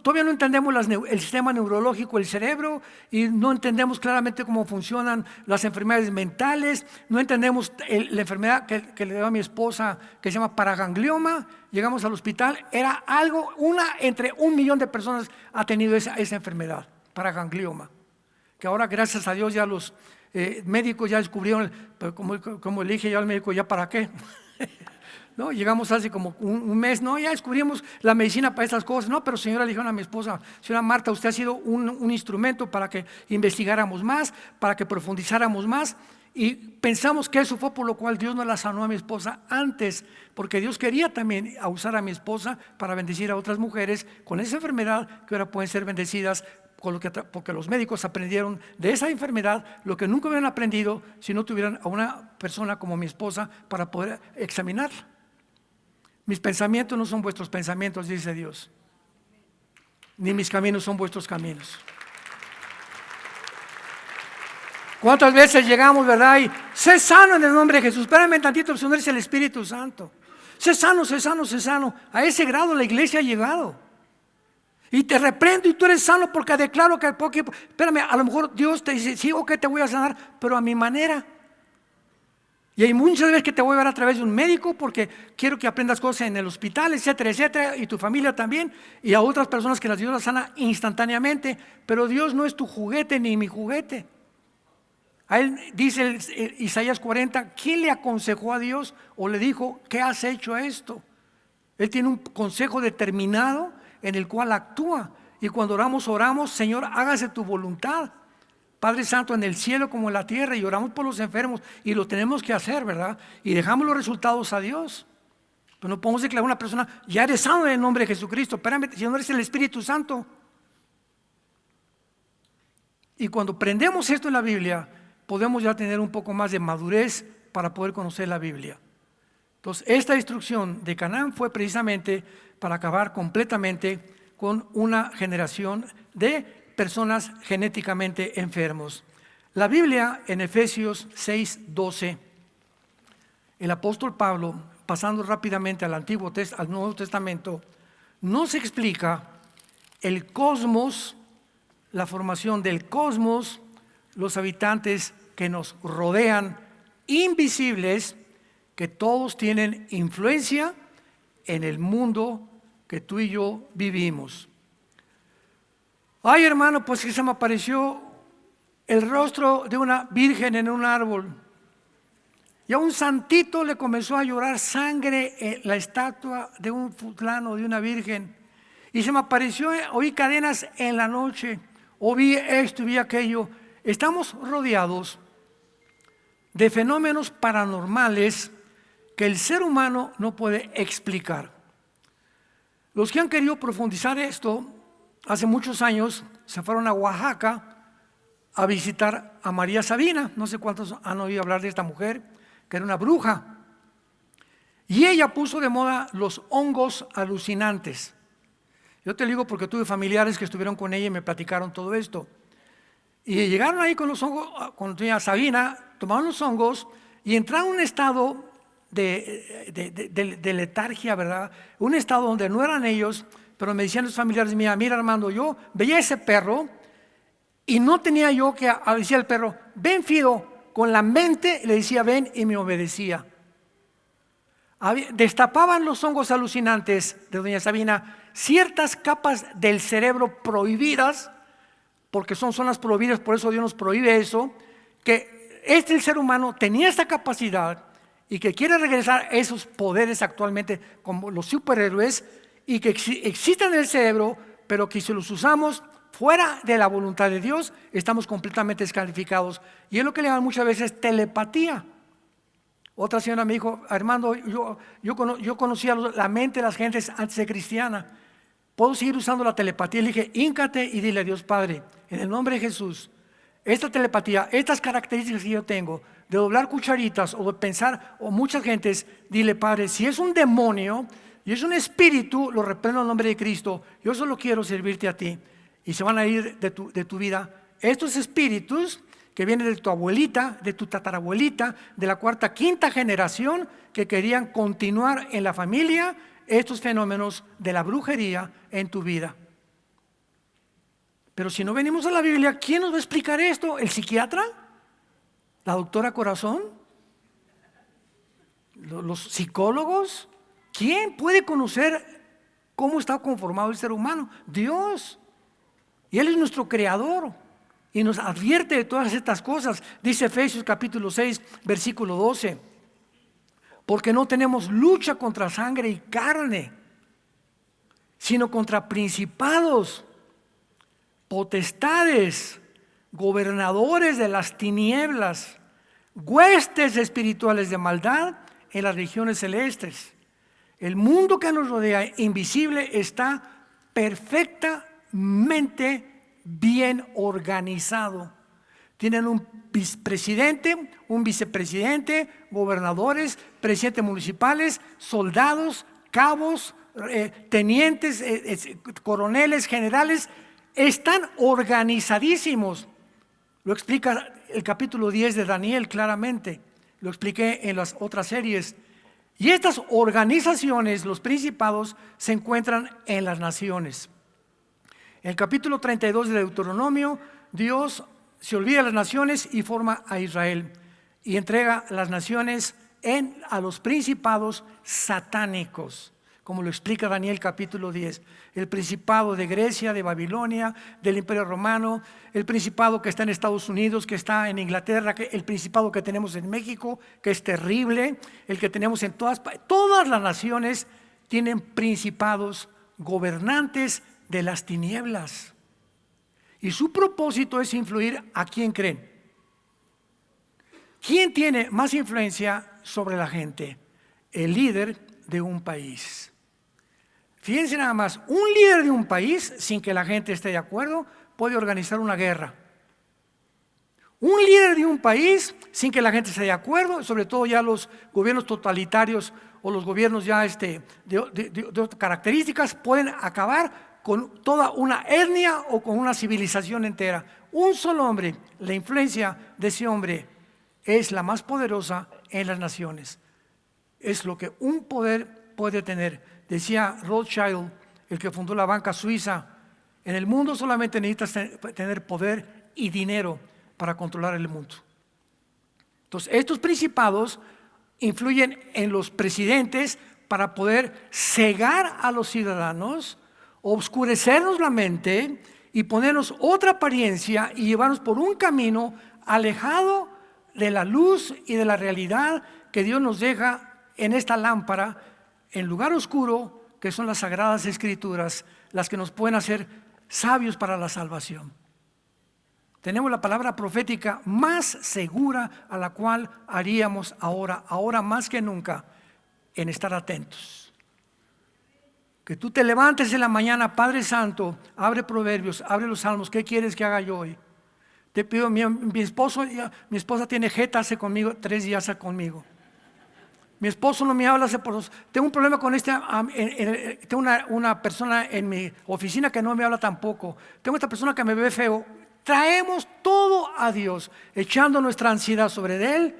Todavía no entendemos el sistema neurológico del cerebro y no entendemos claramente cómo funcionan las enfermedades mentales, no entendemos la enfermedad que le dio a mi esposa que se llama paraganglioma. Llegamos al hospital, era algo, una entre 1 millón de personas ha tenido esa enfermedad, paraganglioma, que ahora gracias a Dios ya los médicos ya descubrieron, como le dije yo al médico, ¿ya para qué? No, llegamos hace como un mes, no, ya descubrimos la medicina para estas cosas. No, pero señora, le dijeron a mi esposa, señora Marta, usted ha sido un instrumento para que investigáramos más, para que profundizáramos más, y pensamos que eso fue por lo cual Dios no la sanó a mi esposa antes, porque Dios quería también usar a mi esposa para bendecir a otras mujeres con esa enfermedad que ahora pueden ser bendecidas porque los médicos aprendieron de esa enfermedad lo que nunca hubieran aprendido si no tuvieran a una persona como mi esposa para poder examinarla. Mis pensamientos no son vuestros pensamientos, dice Dios, ni mis caminos son vuestros caminos. ¿Cuántas veces llegamos, verdad? Y sé sano en el nombre de Jesús. Espérame tantito, el Señor es el Espíritu Santo. Sé sano, sé sano, sé sano. A ese grado la iglesia ha llegado. Y te reprendo y tú eres sano porque declaro que espérame, a lo mejor Dios te dice, sí, ok, te voy a sanar, pero a mi manera. Y hay muchas veces que te voy a ver a través de un médico porque quiero que aprendas cosas en el hospital, etcétera, etcétera, y tu familia también, y a otras personas que Dios las sana instantáneamente, pero Dios no es tu juguete ni mi juguete. A él dice Isaías 40, ¿quién le aconsejó a Dios o le dijo, ¿qué has hecho esto? Él tiene un consejo determinado en el cual actúa, y cuando oramos, Señor, hágase tu voluntad, Padre Santo, en el cielo como en la tierra, y oramos por los enfermos, y lo tenemos que hacer, ¿verdad? Y dejamos los resultados a Dios. Pero no podemos declarar a una persona, ya eres sano en el nombre de Jesucristo, espérame, si no eres el Espíritu Santo. Y cuando aprendemos esto en la Biblia, podemos ya tener un poco más de madurez para poder conocer la Biblia. Entonces, esta instrucción de Canaán fue precisamente para acabar completamente con una generación de personas genéticamente enfermos. La Biblia en Efesios 6:12, el apóstol Pablo, pasando rápidamente al Nuevo Testamento, nos explica el cosmos, la formación del cosmos, los habitantes que nos rodean, invisibles, que todos tienen influencia en el mundo que tú y yo vivimos. Ay, hermano, pues que se me apareció el rostro de una virgen en un árbol. Y a un santito le comenzó a llorar sangre en la estatua de un fulano, de una virgen. Y se me apareció, oí cadenas en la noche, o vi esto y vi aquello. Estamos rodeados de fenómenos paranormales que el ser humano no puede explicar. Los que han querido profundizar esto, hace muchos años se fueron a Oaxaca a visitar a María Sabina. No sé cuántos han oído hablar de esta mujer, que era una bruja. Y ella puso de moda los hongos alucinantes. Yo te digo porque tuve familiares que estuvieron con ella y me platicaron todo esto. Y llegaron ahí con los hongos, con doña Sabina, tomaron los hongos y entraron en un estado de letargia, ¿verdad? Un estado donde no eran ellos, pero me decían los familiares, mira Armando, yo veía ese perro y no tenía yo que decía el perro, ven Fido, con la mente le decía ven y me obedecía. Destapaban los hongos alucinantes de doña Sabina ciertas capas del cerebro prohibidas porque son zonas prohibidas, por eso Dios nos prohíbe eso, que el ser humano tenía esta capacidad y que quiere regresar a esos poderes actualmente como los superhéroes y que existen en el cerebro, pero que si los usamos fuera de la voluntad de Dios, estamos completamente descalificados. Y es lo que le llaman muchas veces telepatía. Otra señora me dijo: Armando, yo conocía la mente de las gentes antes de cristiana. ¿Puedo seguir usando la telepatía? Le dije: híncate y dile a Dios Padre, en el nombre de Jesús, esta telepatía, estas características que yo tengo, de doblar cucharitas o de pensar, o muchas gentes, dile: Padre, si es un demonio y es un espíritu, lo reprendo en el nombre de Cristo, yo solo quiero servirte a ti. Y se van a ir de tu vida estos espíritus que vienen de tu abuelita, de tu tatarabuelita, de la cuarta, quinta generación, que querían continuar en la familia estos fenómenos de la brujería en tu vida. Pero si no venimos a la Biblia, ¿quién nos va a explicar esto? ¿El psiquiatra? ¿La doctora Corazón? ¿Los psicólogos? ¿Quién puede conocer cómo está conformado el ser humano? Dios. Y Él es nuestro creador y nos advierte de todas estas cosas. Dice Efesios capítulo 6, versículo 12: porque no tenemos lucha contra sangre y carne, sino contra principados, potestades, gobernadores de las tinieblas, huestes espirituales de maldad en las regiones celestes. El mundo que nos rodea, invisible, está perfectamente bien organizado. Tienen un presidente, un vicepresidente, gobernadores, presidentes municipales, soldados, cabos, tenientes, coroneles, generales. Están organizadísimos. Lo explica el capítulo 10 de Daniel claramente. Lo expliqué en las otras series. Y estas organizaciones, los principados, se encuentran en las naciones. En el capítulo 32 de Deuteronomio, Dios se olvida de las naciones y forma a Israel y entrega las naciones a los principados satánicos, como lo explica Daniel capítulo 10. El principado de Grecia, de Babilonia, del Imperio Romano, el principado que está en Estados Unidos, que está en Inglaterra, el principado que tenemos en México, que es terrible, el que tenemos en todas las naciones tienen principados gobernantes de las tinieblas. Y su propósito es influir a quién creen. ¿Quién tiene más influencia sobre la gente? El líder de un país. Fíjense nada más, un líder de un país, sin que la gente esté de acuerdo, puede organizar una guerra. Un líder de un país, sin que la gente esté de acuerdo, sobre todo ya los gobiernos totalitarios o los gobiernos ya de otras características, pueden acabar con toda una etnia o con una civilización entera. Un solo hombre, la influencia de ese hombre es la más poderosa en las naciones. Es lo que un poder puede tener. Decía Rothschild, el que fundó la banca suiza: en el mundo solamente necesitas tener poder y dinero para controlar el mundo. Entonces, estos principados influyen en los presidentes para poder cegar a los ciudadanos, obscurecernos la mente y ponernos otra apariencia y llevarnos por un camino alejado de la luz y de la realidad que Dios nos deja en esta lámpara, en lugar oscuro, que son las sagradas escrituras, las que nos pueden hacer sabios para la salvación. Tenemos la palabra profética más segura a la cual haríamos ahora más que nunca, en estar atentos. Que tú te levantes en la mañana: Padre Santo, abre Proverbios, abre los Salmos, ¿qué quieres que haga yo hoy? Te pido, mi esposa tiene jeta hace conmigo 3 días conmigo. Mi esposo no me habla hace por 2. Tengo un problema con tengo una persona en mi oficina que no me habla tampoco. Tengo esta persona que me ve feo. Traemos todo a Dios, echando nuestra ansiedad sobre Él,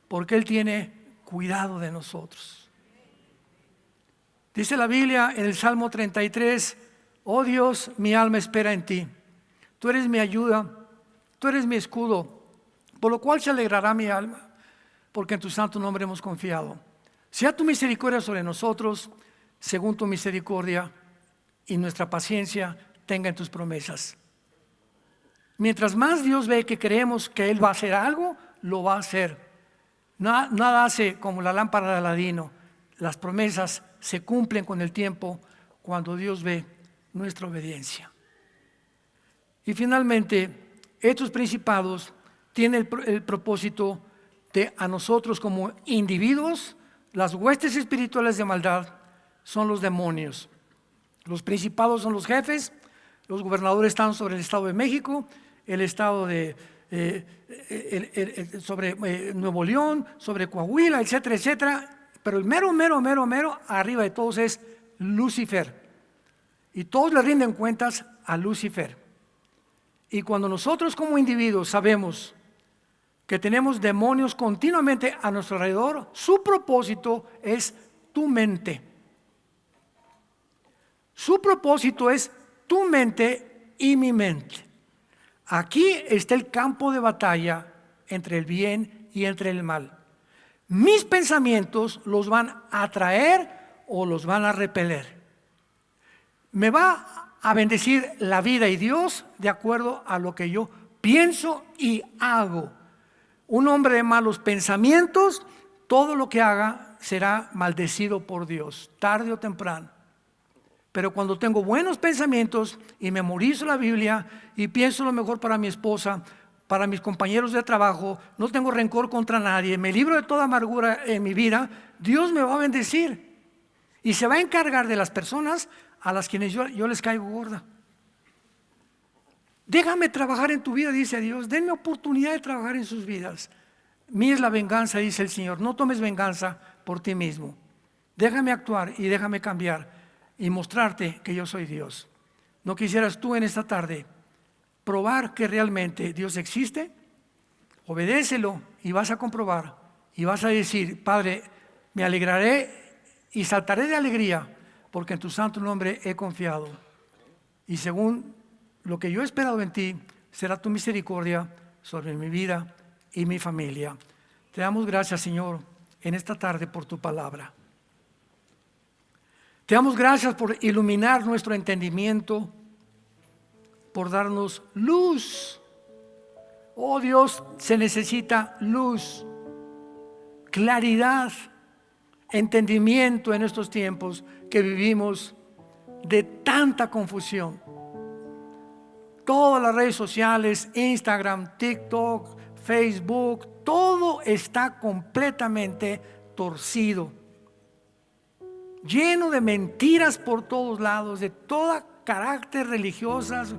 porque Él tiene cuidado de nosotros. Dice la Biblia en el Salmo 33: oh Dios, mi alma espera en ti. Tú eres mi ayuda, tú eres mi escudo, por lo cual se alegrará mi alma, porque en tu santo nombre hemos confiado. Sea tu misericordia sobre nosotros, según tu misericordia, y nuestra paciencia tenga en tus promesas. Mientras más Dios ve que creemos que Él va a hacer algo, lo va a hacer. Nada hace como la lámpara de Aladino. Las promesas se cumplen con el tiempo cuando Dios ve nuestra obediencia. Y finalmente, estos principados tienen el propósito de a nosotros como individuos, las huestes espirituales de maldad son los demonios. Los principados son los jefes, los gobernadores están sobre el Estado de México, el Estado de sobre Nuevo León, sobre Coahuila, etcétera, etcétera. Pero el mero arriba de todos es Lucifer. Y todos le rinden cuentas a Lucifer. Y cuando nosotros como individuos sabemos que tenemos demonios continuamente a nuestro alrededor, su propósito es tu mente. Su propósito es tu mente y mi mente. Aquí está el campo de batalla entre el bien y entre el mal. Mis pensamientos los van a atraer o los van a repeler. Me va a bendecir la vida y Dios de acuerdo a lo que yo pienso y hago. Un hombre de malos pensamientos, todo lo que haga será maldecido por Dios, tarde o temprano. Pero cuando tengo buenos pensamientos y memorizo la Biblia y pienso lo mejor para mi esposa, para mis compañeros de trabajo, no tengo rencor contra nadie, me libro de toda amargura en mi vida, Dios me va a bendecir. Y se va a encargar de las personas a las quienes yo les caigo gorda. Déjame trabajar en tu vida, dice Dios, denme oportunidad de trabajar en sus vidas. Mía es la venganza, dice el Señor, no tomes venganza por ti mismo. Déjame actuar y déjame cambiar y mostrarte que yo soy Dios. ¿No quisieras tú en esta tarde probar que realmente Dios existe? Obedécelo y vas a comprobar y vas a decir: Padre, me alegraré y saltaré de alegría porque en tu santo nombre he confiado. Y según lo que yo he esperado en ti, será tu misericordia sobre mi vida y mi familia. Te damos gracias, Señor, en esta tarde por tu palabra. Te damos gracias por iluminar nuestro entendimiento, por darnos luz. Oh Dios, se necesita luz, claridad, entendimiento en estos tiempos que vivimos de tanta confusión. Todas las redes sociales, Instagram, TikTok, Facebook, todo está completamente torcido, lleno de mentiras por todos lados, de todo carácter, religiosas,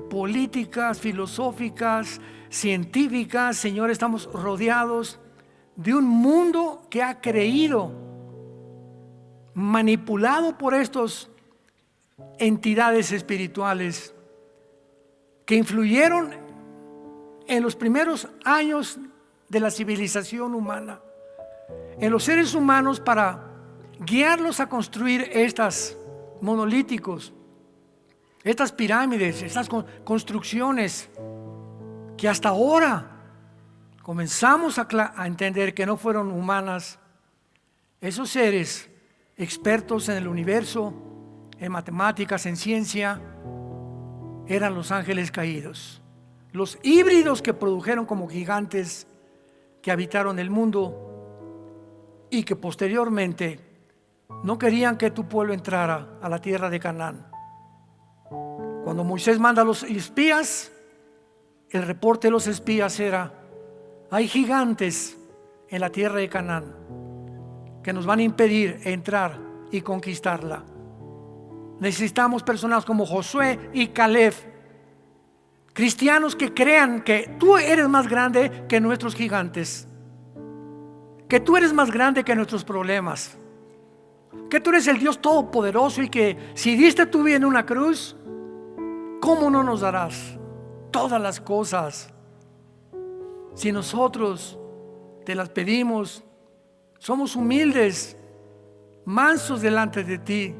políticas, filosóficas, científicas. Señor, estamos rodeados de un mundo que ha creído, manipulado por estas entidades espirituales que influyeron en los primeros años de la civilización humana, en los seres humanos, para guiarlos a construir estos monolíticos, estas pirámides, estas construcciones que hasta ahora comenzamos a entender que no fueron humanas. Esos seres expertos en el universo, en matemáticas, en ciencia, eran los ángeles caídos, los híbridos que produjeron como gigantes que habitaron el mundo y que posteriormente no querían que tu pueblo entrara a la tierra de Canaán. Cuando Moisés manda a los espías, el reporte de los espías era: hay gigantes en la tierra de Canaán que nos van a impedir entrar y conquistarla. Necesitamos personas como Josué y Caleb, cristianos que crean que tú eres más grande que nuestros gigantes, que tú eres más grande que nuestros problemas, que tú eres el Dios todopoderoso y que si diste tu vida en una cruz, ¿cómo no nos darás todas las cosas? Si nosotros te las pedimos, somos humildes, mansos delante de ti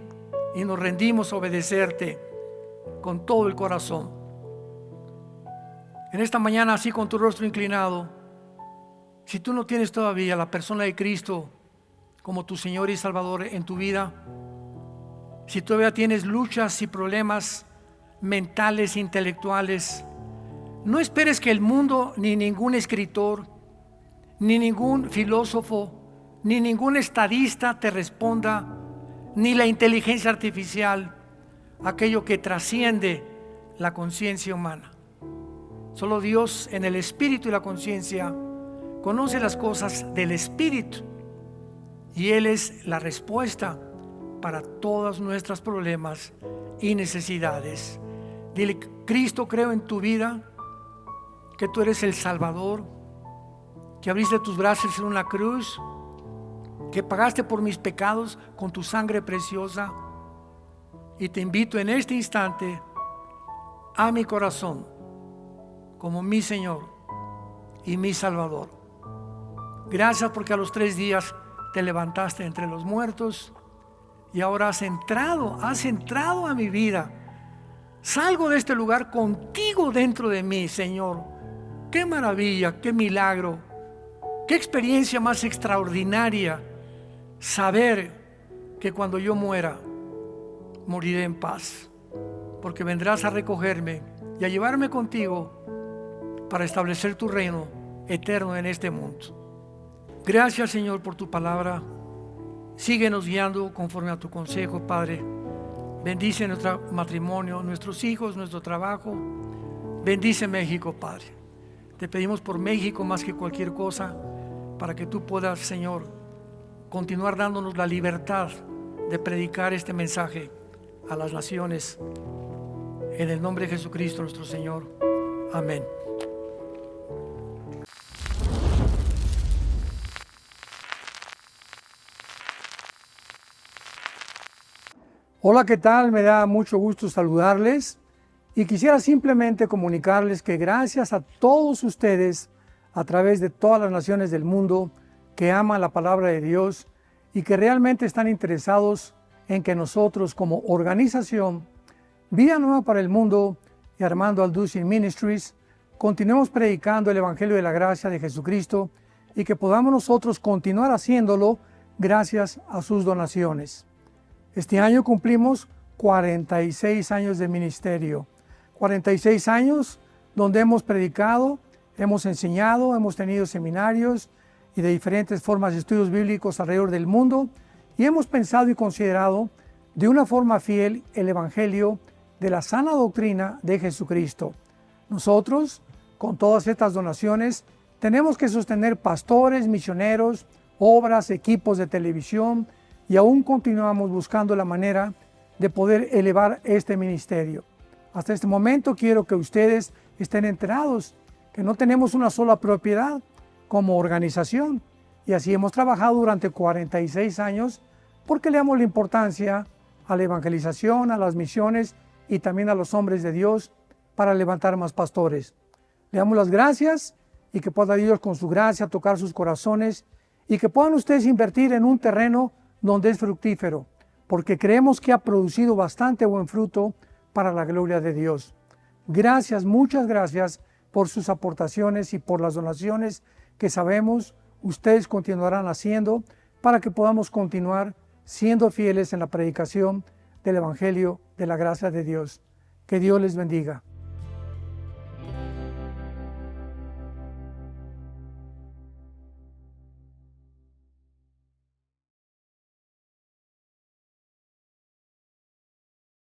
y nos rendimos a obedecerte con todo el corazón. En esta mañana, así con tu rostro inclinado, si tú no tienes todavía la persona de Cristo como tu Señor y Salvador en tu vida, si todavía tienes luchas y problemas mentales, intelectuales, No esperes que el mundo, ni ningún escritor, ni ningún filósofo, ni ningún estadista te responda, ni la inteligencia artificial, aquello que trasciende la conciencia humana. Solo Dios, en el espíritu y la conciencia, conoce las cosas del espíritu, y Él es la respuesta para todos nuestros problemas y necesidades. Dile: Cristo, creo en tu vida, que tú eres el Salvador, que abriste tus brazos en una cruz, que pagaste por mis pecados con tu sangre preciosa, y te invito en este instante a mi corazón como mi Señor y mi Salvador. Gracias porque a los 3 días te levantaste entre los muertos y ahora has entrado a mi vida. Salgo de este lugar contigo dentro de mí, Señor. Qué maravilla, qué milagro, qué experiencia más extraordinaria saber que cuando yo muera, moriré en paz, porque vendrás a recogerme y a llevarme contigo para establecer tu reino eterno en este mundo. Gracias, Señor, por tu palabra. Síguenos guiando conforme a tu consejo, Padre. Bendice nuestro matrimonio, nuestros hijos, nuestro trabajo. Bendice México, Padre. Te pedimos por México más que cualquier cosa, para que tú puedas, Señor, continuar dándonos la libertad de predicar este mensaje a las naciones. En el nombre de Jesucristo nuestro Señor. Amén. Hola, ¿qué tal? Me da mucho gusto saludarles y quisiera simplemente comunicarles que gracias a todos ustedes a través de todas las naciones del mundo que aman la palabra de Dios y que realmente están interesados en que nosotros como organización Vida Nueva para el Mundo y Armando Alducin Ministries continuemos predicando el Evangelio de la Gracia de Jesucristo y que podamos nosotros continuar haciéndolo gracias a sus donaciones. Este año cumplimos 46 años de ministerio, 46 años donde hemos predicado, hemos enseñado, hemos tenido seminarios y de diferentes formas de estudios bíblicos alrededor del mundo y hemos pensado y considerado de una forma fiel el Evangelio de la sana doctrina de Jesucristo. Nosotros, con todas estas donaciones, tenemos que sostener pastores, misioneros, obras, equipos de televisión, y aún continuamos buscando la manera de poder elevar este ministerio. Hasta este momento quiero que ustedes estén enterados que no tenemos una sola propiedad como organización y así hemos trabajado durante 46 años porque le damos la importancia a la evangelización, a las misiones y también a los hombres de Dios para levantar más pastores. Le damos las gracias y que pueda Dios con su gracia tocar sus corazones y que puedan ustedes invertir en un terreno donde es fructífero, porque creemos que ha producido bastante buen fruto para la gloria de Dios. Gracias, muchas gracias por sus aportaciones y por las donaciones que sabemos ustedes continuarán haciendo para que podamos continuar siendo fieles en la predicación del Evangelio de la gracia de Dios. Que Dios les bendiga.